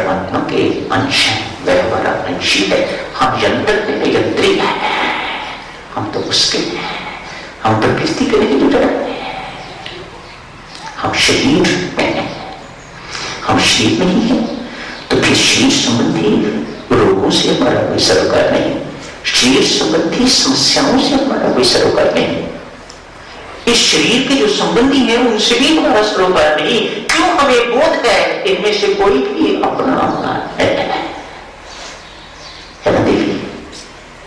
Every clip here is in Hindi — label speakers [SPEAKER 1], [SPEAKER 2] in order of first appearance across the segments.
[SPEAKER 1] परमात्मा के अंश हैं, वह हमारा अंशी है। हम यंत्र है, यंत्री है, हम तो उसके हैं, हम प्रकृति के नहीं जुड़ रहे हैं। हम शरीर में, हम शरीर नहीं है, तो फिर शरीर संबंधी रोगों से हमारा कोई सरोकार नहीं, शरीर संबंधी समस्याओं से हमारा कोई सरोकार नहीं, इस शरीर के जो संबंधी है उनसे भी हमारा सरोकार नहीं। क्यों? हमें बोध है इनमें से कोई भी अपना है ना देवी,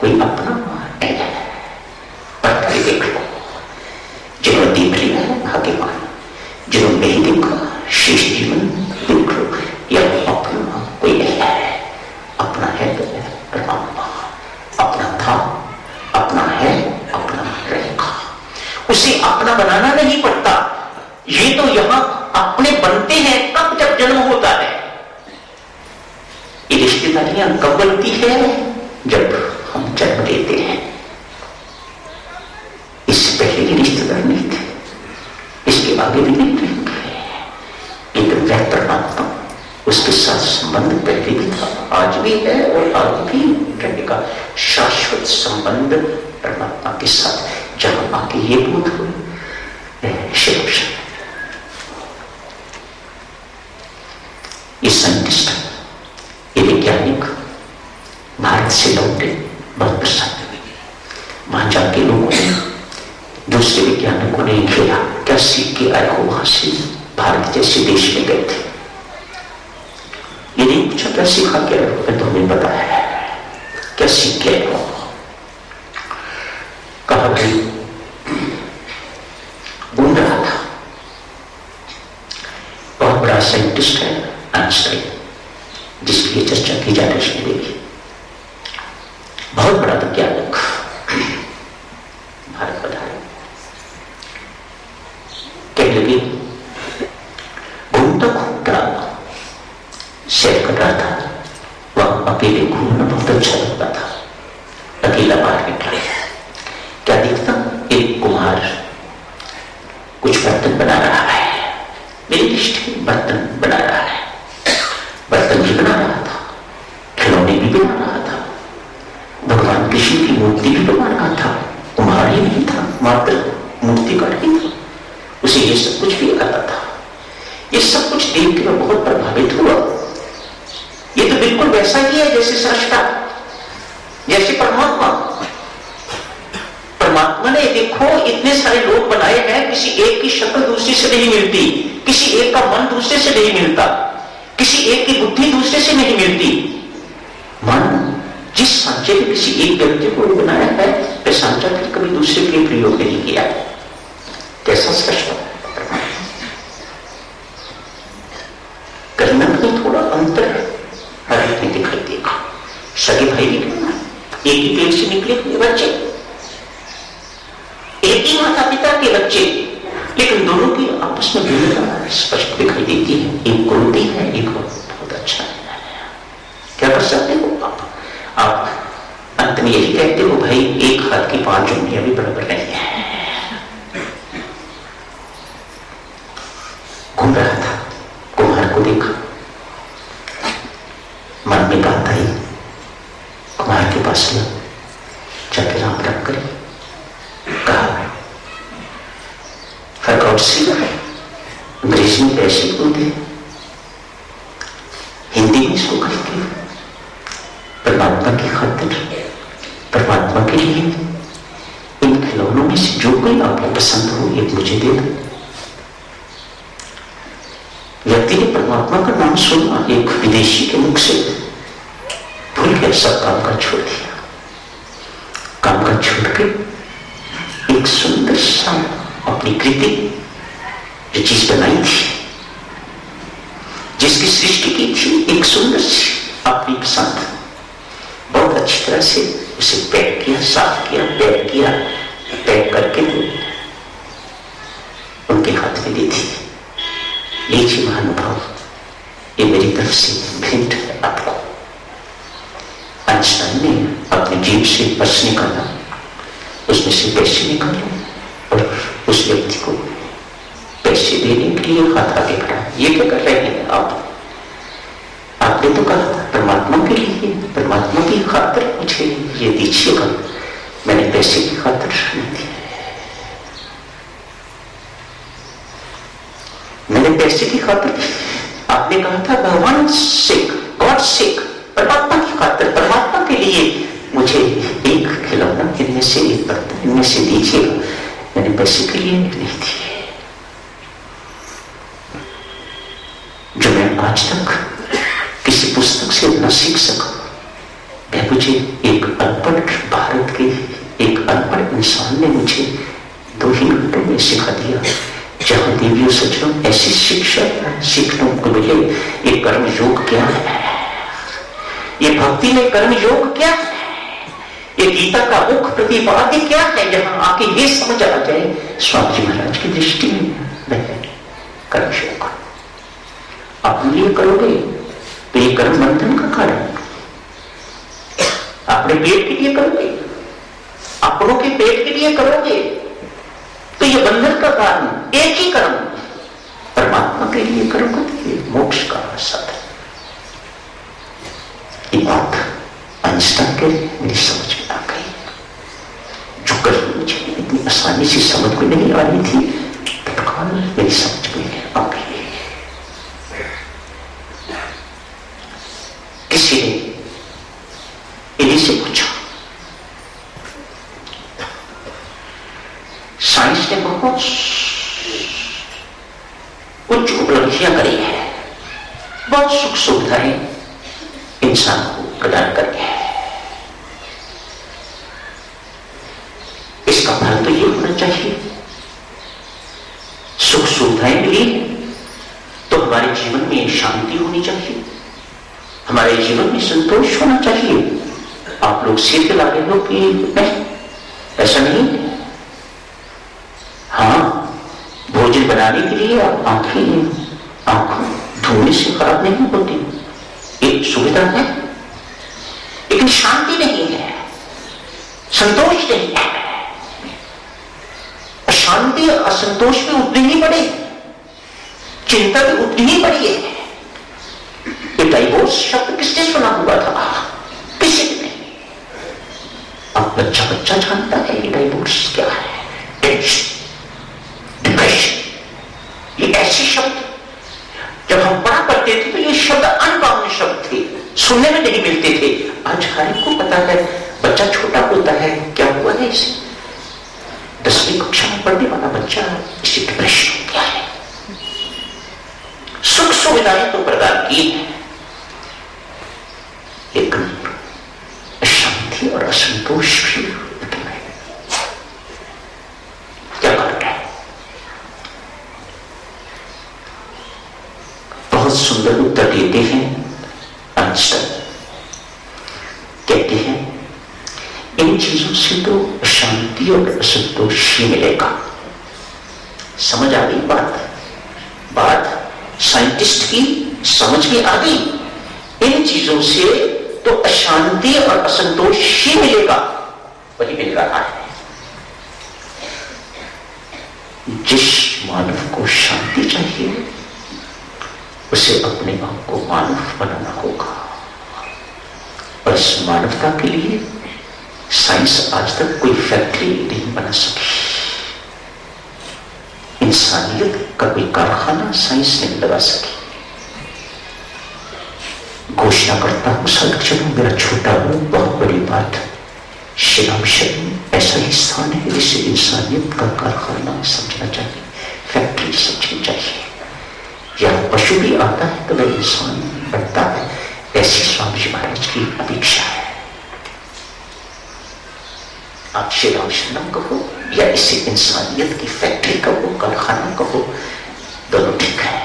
[SPEAKER 1] कोई अपना है। पढ़कर देख लो, जिन्होंने देख लिया है भाग्यवान, जिन्होंने नहीं देखा शेष जीवन देख लो, या अपना कोई है, अपना है परमात्मा, अपना था, अपना है, अपना रहेगा। उसे अपना बनाना नहीं पड़ता। ये तो यहां अपने बनते हैं तब जब जन्म होता है। ये रिश्तेदारियां कब बनती है? जब हम जन्म लेते हैं। इससे पहले ये रिश्तेदार नहीं थे, इसके आगे भी नहीं रहेंगे, लेकिन वह परमात्मा, उसके साथ संबंध पहले भी था, आज भी है और आगे भी रहेगा। शाश्वत संबंध परमात्मा के साथ, जहां आके ये बोध हुए शिव। ये साइंटिस्ट, ये वैज्ञानिक भारत से लौटे, बहुत प्रसन्न हुए। वहां जाके लोगों ने, दूसरे वैज्ञानिकों ने खेला क्या सीख के आए हो वहां से, भारत जैसे देश में गए थे। ये नहीं पूछा क्या सीखा क्या, तो हमें पता है क्या सीख के आए हो। कहा भाई घूम रहा था, बहुत बड़ा साइंटिस्ट है आइंस्टाइन, जिसकी लिए चर्चा की जा रही है, बहुत बड़ा वैज्ञानिक भारत पधारे। कहने लगे घूमता सैर कर रहा था, वहां अकेले घूमना बहुत अच्छा लगता था। अकेला बाहर निकला, क्या देखता, एक कुम्हार कुछ बर्तन बना रहा है, मेरी दृष्टि में बर्तन बना रहा है। बर्तन भी बना रहा था, खिलौने भी बना रहा था, भगवान कृष्ण की मूर्ति भी बना रहा था। कुम्हार ही नहीं था, मात्र मूर्तिकार ही था, उसे ये सब कुछ भी आता था। ये सब कुछ देख के मैं बहुत प्रभावित हुआ। ये तो बिल्कुल वैसा ही है जैसे सृष्टा, जैसे परमात्मा। परमात्मा ने देखो इतने सारे लोग बनाए हैं, किसी एक की शक्ल दूसरे से नहीं मिलती, किसी एक का मन दूसरे से नहीं मिलता, किसी एक की बुद्धि दूसरे से नहीं मिलती। मन जिस सांचे में किसी एक व्यक्ति को बनाया है, वह सांचा फिर कभी दूसरे के लिए प्रयोग नहीं किया। कैसा सृष्टा करना में थोड़ा अंतर है, हर एक में दिखाई देगा। सगे भाई भी कहना, एक ही पेट से निकले हुए बच्चे, एक ही माता पिता के बच्चे, लेकिन दोनों की आपस में भिन्नता स्पष्ट दिखाई देती है। एक क्रोधी है, एक बहुत अच्छा है। क्या कर सकते हो आप अंत में यही कहते हो, भाई एक हाथ की 5 उंगलियां भी बराबर नहीं है। घूम रहा था, कुम्हार को देखा, मन में बात आई, कुम्हार के पास गया, जाके राम राम करे, कहा फॉर गॉड सेक, अंग्रेजी में पैसे बोलते हैं, हिंदी में इसको कहते हैं, परमात्मा की खातिर, परमात्मा के लिए इन खिलौनों में से जो कोई आपको पसंद हो, ये मुझे दे दो। व्यक्ति ने परमात्मा का नाम सुना एक विदेशी के मुख से, भूल गया, सब काम का छोड़ दिया, काम का छोड़ के एक सुंदर सा अपनी कृति, जो चीज बनाई थी, जिसकी सृष्टि की थी, एक सुंदर सी अपनी पसंद, बहुत अच्छी तरह से उसे पैक किया, साफ किया, पैक किया, पैक करके उनके हाथ में दी थी। लीजिए महानुभाव, ये मेरी तरफ से भेंट है आपको। आइंस्टाइन ने अपने जेब से पर्स निकाला, उसमें से पैसे निकाले और उस व्यक्ति को पैसे देने के लिए हाथ आगे बढ़ाया। ये क्या कर रहे हैं आप आपने तो कहा था परमात्मा के लिए, परमात्मा की खातिर मुझे ये दीजिएगा, मैंने पैसे की खातिर नहीं दिया, मैंने पैसे की खातिर, आपने कहा था भगवान सिख, गॉड सिख, परमात्मा की खातिर, परमात्मा के लिए मुझे एक खिलौना इनमें से, एक बर्तन इनमें से दीजिएगा, मैंने पैसे के लिए नहीं दिए। जो मैं आज तक किसी पुस्तक से न सीख सका, वह मुझे एक अनपढ़ भारत के एक अनपढ़ इंसान ने मुझे 2 ही घंटों में सिखा दिया, जहां देवियों सज्जनों ऐसी शिक्षा सीखने को मिले। ये कर्म योग क्या है, ये भक्ति में कर्म योग क्या है, ये गीता का मुख्य प्रतिपाद्य क्या है, जहां आके ये समझ आ जाए स्वामी जी महाराज की दृष्टि में वह कर्म योग। अपने लिए करोगे तो ये कर्म बंधन का कारण, अपने पेट के लिए करोगे, अपनों के पेट के लिए करोगे तो ये बंधन का कारण। एक ही कर्म परमात्मा के लिए करोगे तो ये मोक्ष का साधन। ये बात आइंस्टाइन के मेरी समझ में आ गई, जो कभी मुझे इतनी आसानी से समझ में नहीं आ रही थी, तत्काल मेरी समझ में आ गई। किसी ने इन्हीं से पूछा, साइंस ने बहुत उच्च उपलब्धियां करी है, बहुत सुख सुविधाएं इंसान को प्रदान करी है, इसका फल तो ये होना चाहिए, सुख सुविधाएं मिली तो हमारे जीवन में शांति होनी चाहिए, हमारे जीवन में संतोष होना चाहिए। आप लोग सिर ला रहे हो कि नहीं, ऐसा नहीं है। हाँ, भोजन बनाने के लिए आंख धोने से खराब नहीं होती, एक सुविधा है, लेकिन शांति नहीं है, संतोष नहीं है। अशांति असंतोष में उतनी ही बड़ी, चिंता भी उतनी ही बड़ी है। ये डाइवोर्स शब्द किसने सुना हुआ था? किसी ने नहीं। अब बच्चा बच्चा जानता है ये डाइवोर्स क्या है, टेंशन, डिप्रेशन, ये ऐसे शब्द जब हम पढ़ा करते थे तो ये शब्द अनकॉमन शब्द थे, सुनने में नहीं मिलते थे। आज हर एक को पता है, बच्चा छोटा होता है, क्या हुआ है इसे, 10वीं कक्षा में पढ़ने वाला बच्चा, इसे डिप्रेशन क्या है। सुख सुविधाएं तो प्रदान की है, लेकिन अशांति और असंतोष भी क्या करना है। बहुत सुंदर उत्तर देते हैं आइंस्टाइन, कहते हैं इन चीजों से तो अशांति और असंतोष ही मिलेगा। समझ आ गई बात साइंटिस्ट की समझ में आ गई। इन चीजों से तो अशांति और असंतोष ही मिलेगा, वही मिल रहा है। जिस मानव को शांति चाहिए उसे अपने आप को मानव बनाना होगा, और इस मानवता के लिए साइंस आज तक कोई फैक्ट्री नहीं बना सकी। इंसानियत का कोई कारखाना साइंस नहीं लगा सकी। घोषणा करता हूं सड़क चलूं, मेरा छोटा हूं, बहुत बड़ी बात। श्रीराम शरण ऐसा ही स्थान है जिसे इंसानियत का कारखाना समझना चाहिए, फैक्ट्री समझनी चाहिए। यह पशु भी आता है तो वह इंसान बनता है, ऐसी स्वामी जी महाराज की अपेक्षा है। आप श्रीराम शरण कहो या इसे इंसानियत की फैक्ट्री कहो, कारखाना कहो, दोनों ठीक है।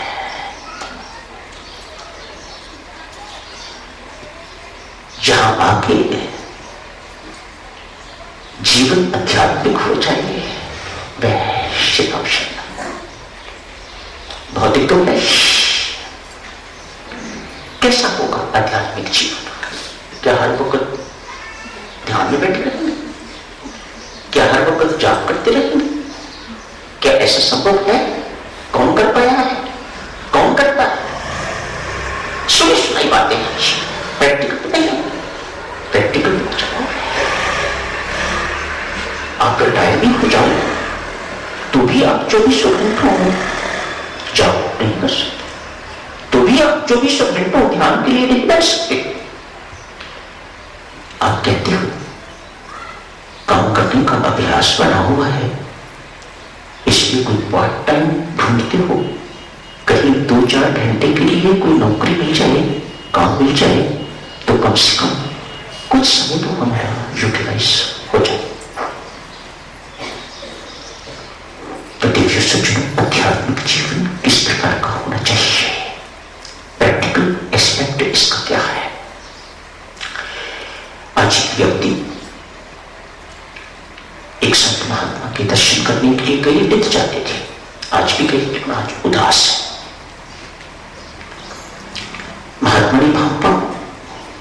[SPEAKER 1] जहां आके जीवन आध्यात्मिक हो जाए वह श्रीराम शरण। भौतिक तो नहीं, कैसा होगा आध्यात्मिक जीवन? क्या हर वक्त ध्यान में बैठे रहेंगे? क्या हर वक्त जाप करते रहेंगे? क्या ऐसा संभव है? कौन कर पाया है? कौन करता है? सुनी सुनाई बातें हैं, 24 घंटों जाओ नहीं कर सकते, तो भी आप 24 घंटों ध्यान के लिए नहीं बैठ सकते। आप कहते हो काम करने का अभ्यास बना हुआ है, इसलिए कोई पार्ट टाइम ढूंढते हो, कहीं 2-4 घंटे के लिए कोई नौकरी मिल जाए, काम मिल जाए, तो कम से कम कुछ समय तो हमारा यूटिलाइज हो जाए। तो देखिए सज्जनों, आध्यात्मिक जीवन किस प्रकार का होना चाहिए, प्रैक्टिकल एस्पेक्ट इसका क्या है। आज एक व्यक्ति एक संत महात्मा के दर्शन करने के लिए कई दिन जाते थे, आज भी कई दिन, आज उदास है। महात्मा ने भापा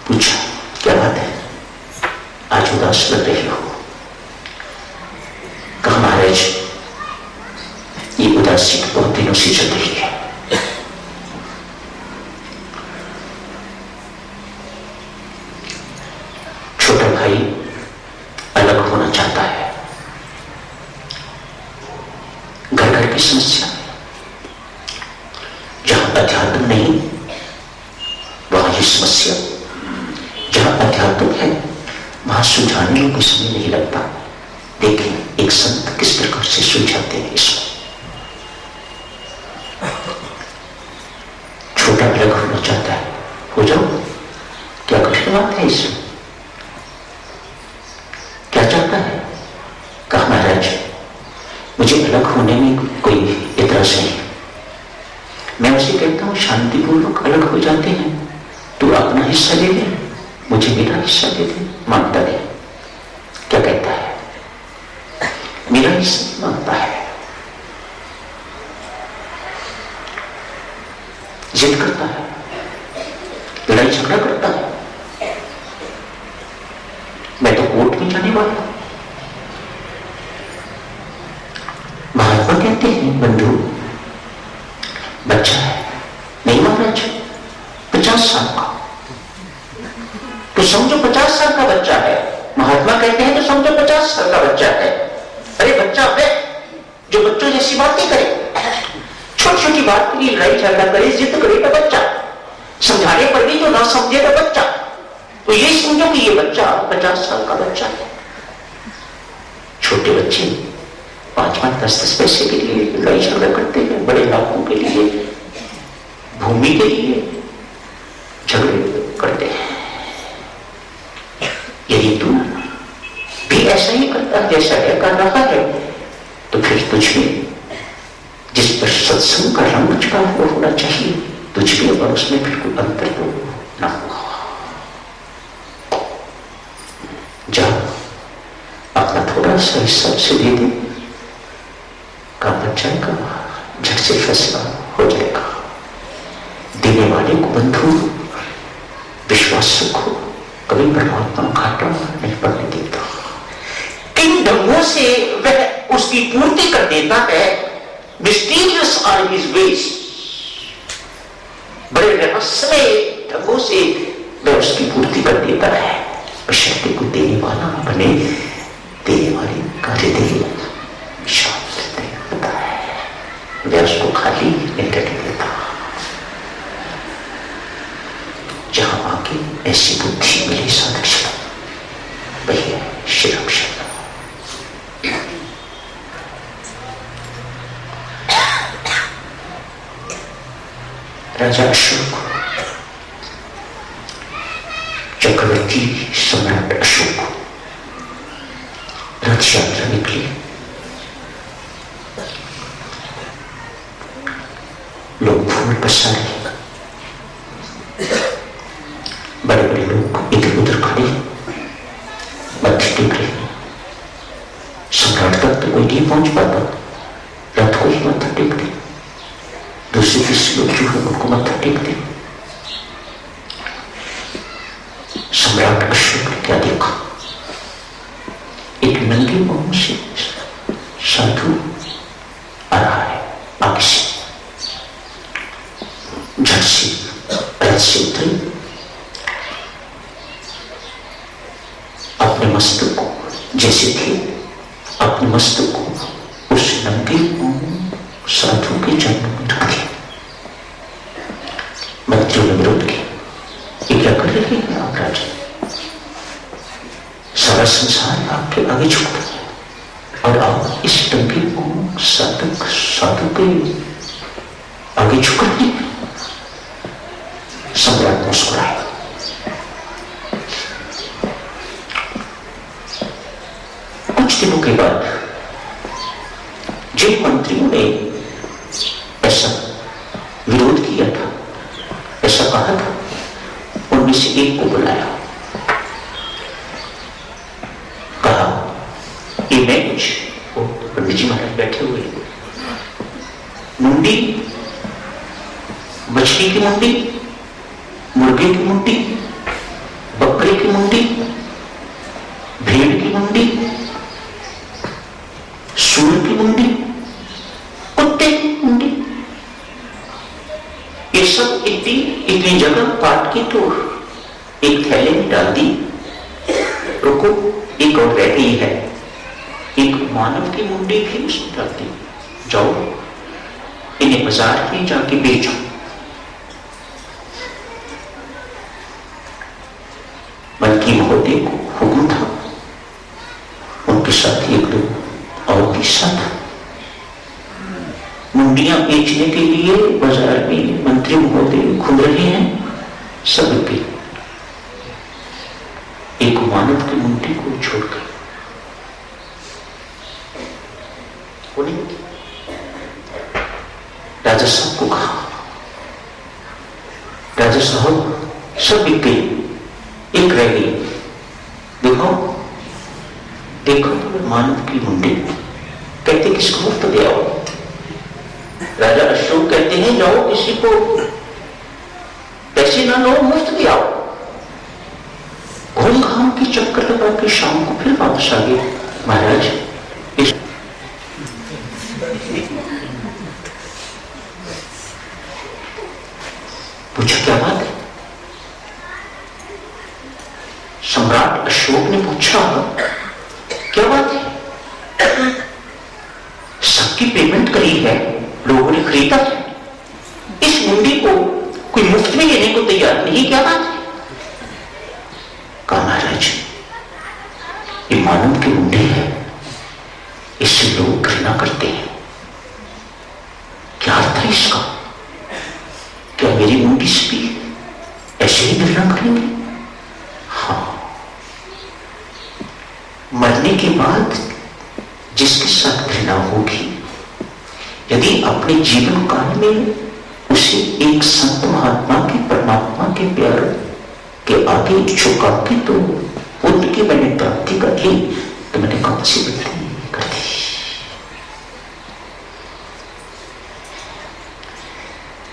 [SPEAKER 1] पूछा, क्या बात है, आज उदास लग रहे हो? कहा महाराज, ये उदासी बहुत दिनों से चल रही है। छोटा भाई अलग होना चाहता है, घर घर की समस्या, जहां अध्यात्म नहीं वहां ये समस्या, जहां अध्यात्म है वहां सुलझाने में कुछ समय नहीं लगता। देखिए एक संत किस प्रकार से सुलझाते हैं इसको। छोटा अलग होना चाहता है, हो जाओ, क्या कठिन बात है इसमें, क्या चाहता है? कहा महाराज, मुझे अलग होने में कोई इतराज नहीं, मैं उसे कहता हूं शांतिपूर्वक अलग हो जाते हैं, तू अपना हिस्सा ले ले, मुझे मेरा हिस्सा दे दे। मानता नहीं, क्या कहता है, मेरा हिस्सा मानता है, जिद करता है, लड़ाई झगड़ा करता है। मैं तो कोर्ट में जाने वाला। महात्मा कहते हैं, बंधु बच्चा है, नहीं महाराज 50 साल का, तो समझो 50 साल का बच्चा है। महात्मा कहते हैं तो समझो 50 साल का बच्चा है। अरे बच्चा है जो बच्चों जैसी बातें करे, छोटी छोटी बात के लिए लड़ाई झगड़ा करे, जिद करेगा बच्चा, समझाने पर भी जो ना समझेगा बच्चा, तो ये समझो कि ये बच्चा 50 साल का बच्चा है। छोटे बच्चे 5-5, 10-10 पैसे के लिए लड़ाई झगड़ा करते हैं, बड़े लाभों के लिए, भूमि के लिए झगड़े करते हैं। यदि तू भी ऐसा ही करता जैसा है कर रहा है, तो फिर तुझमें जिस पर सत्संग का रंग चढ़ा हुआ होना चाहिए, तुझमें और उसमें फिर कोई अंतर तो ना हुआ। जा अपना थोड़ा सा हिस्सा से दे दे, काम बन जाएगा, झट से फैसला हो जाएगा। देने वाले को बंधु विश्वास रखो, कभी परमात्मा घाटा नहीं पड़ने देता। किन ढंगों से वह उसकी पूर्ति कर देता है, मिस्टीरियस आर हिज वेज, बड़े रहस्यमय ढंगों से वह उसकी पूर्ति कर देता है। शक्ति को देने वाला बने, देने वाले कार्य दे, शांत होता है, वह उसको खाली नहीं रहने देता। जहां आके ऐसी बुद्धि मिली साधक शरण, वही है श्रीराम शरण। राजा अशोक, चक्रवर्ती सम्राट अशोक रथ यात्रा निकली। लोग फूल पसारे, बड़े बड़े लोग इधर उधर खड़े मत्थे टेक रहे। सम्राट तक तो कोई नहीं पहुंच पाता, रथ को ही मत्था टेक दे, दूसरे तीसरे लोग जो है उनको मत्था टेक दे। सम्राट अशोक ने क्या देखा, एक नंगे मुंह से साधु आ रहा है आगे से, झट से रथ से उतरे, अपने मस्तक को जैसे थे, अपने मस्तक को उस नंगे मुंह संसार आपके आगे झुकता है और आप इस टंकी को साधक साधु के आगे झुक रहे हैं। सम्राट मुस्कुराए। कुछ दिनों के बाद जिन मंत्रियों ने ऐसा विरोध किया था, ऐसा कहा था, उनमें से एक को बुलाया, कहा कि मैं कुछ, पंडित जी महाराज बैठे हुए, मुंडी, मछली की मुंडी, मुर्गे की मुंडी, बकरे की मुंडी, भेड़ की मुंडी, सूर की मुंडी, कुत्ते की मुंडी, ये सब इतनी जगह काट के तो एक थैले में डाल दी। रुको, एक और रह गई है, एक मानव की मुंडी भी उसमें डाल दी। जाओ इन्हें बाजार में जाके बेचो। बल्कि महोदय को हुक्म था, उनके साथ एक लोग और भी साथ मुंडियां बेचने के लिए बाजार में मंत्री महोदय घूम रहे हैं। सबके एक मानव की मुंडी को छोड़कर राजा साहब को कहा, राजा साहब सब बिक गई, एक रह गई, देखो देखो मानव की मुंडी। कहते किसको मुफ्त दे आओ। राजा अशोक कहते हैं जाओ किसी को पैसे ना लो, मुफ्त दे आओ। घूम घाम के चक्कर लगा के शाम को फिर वापस आ गए। महाराज पूछा क्या बात है? सम्राट अशोक ने पूछा क्या बात है? सबकी पेमेंट करी है, लोगों ने खरीदा है, इस मुंडी को कोई मुफ्त में लेने को तैयार नहीं, क्या बात है? कहा महाराज ये मानव की मुंडी है, इससे लोग घृणा करते हैं। क्या अर्थ है इसका? क्या मेरी मुंडी से भी ऐसे ही घृणा करेंगे? हाँ, मरने के बाद जिसके साथ घृणा होगी, यदि अपने जीवन काल में उसे एक संत महात्मा के, परमात्मा के प्यार के आगे झुका के तो उनकी मैंने प्राप्ति कर ली, तो मैंने कौन सी गलती कर दी?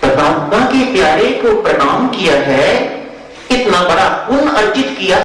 [SPEAKER 1] परमात्मा के प्यारे को प्रणाम किया है, इतना बड़ा पुण्य अर्जित किया।